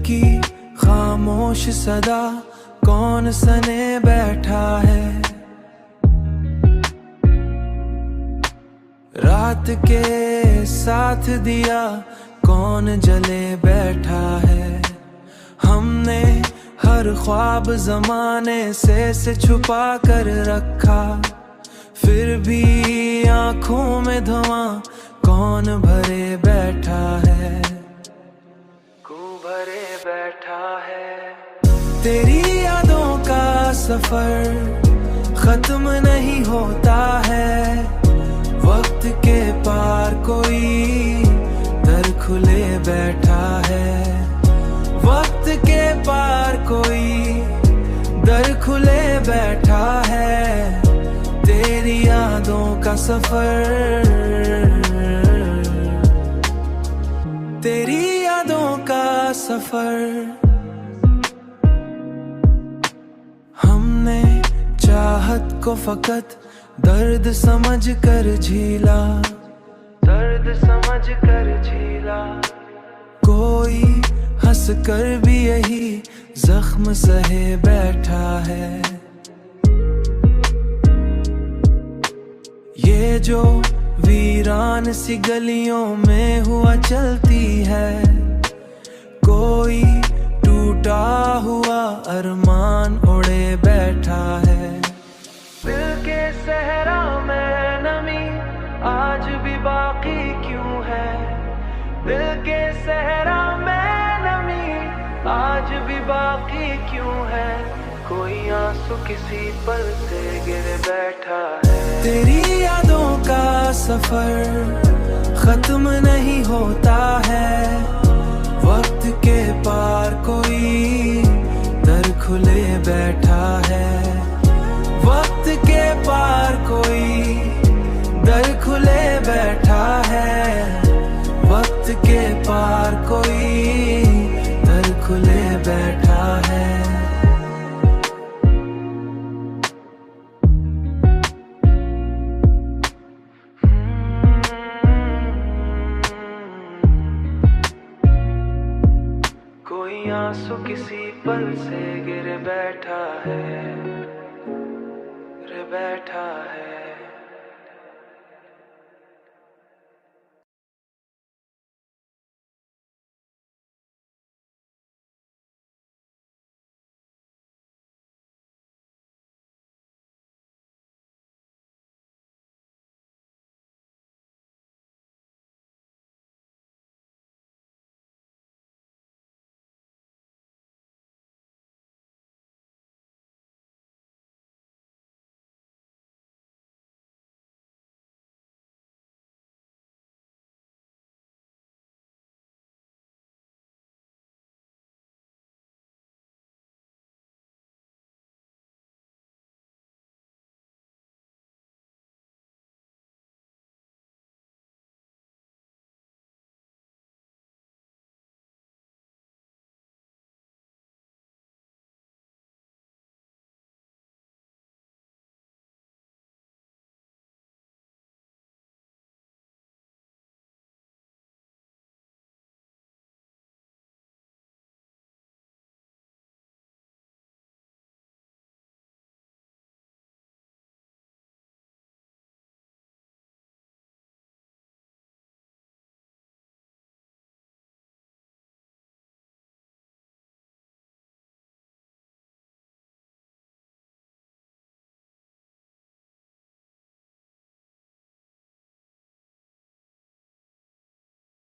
की खामोश सदा कौन सने बैठा है। रात के साथ दिया कौन जले बैठा है। हमने हर ख्वाब जमाने से छुपा कर रखा, फिर भी आंखों में धुआं कौन भरे बैठा है। भरे बैठा है। तेरी यादों का सफर खत्म नहीं होता है। वक्त के पार कोई दर खुले बैठा है। वक्त के पार कोई दर खुले बैठा है। तेरी यादों का सफर, तेरी यादों का सफर। हमने चाहत को फकत दर्द समझ कर झीला, दर्द समझ कर झीला। कोई हंस कर भी यही जख्म सहे बैठा है। ये जो वीरान सी गलियों में हुआ चलती है, कोई टूटा हुआ अरमान उड़े बैठा है। दिल के सहरा में नमी आज भी बाकी क्यों है। दिल के सहरा में नमी आज भी बाकी क्यों है। कोई आंसू किसी पल से गिर बैठा है। तेरी यादों का सफर खत्म नहीं होता है। वक्त के पार कोई दर खुले बैठा है। वक्त के पार कोई दर खुले बैठा है। वक्त के पार कोई दर खुले बैठा है। कोई आंसू किसी पल से गिर बैठा है, गिर बैठा है।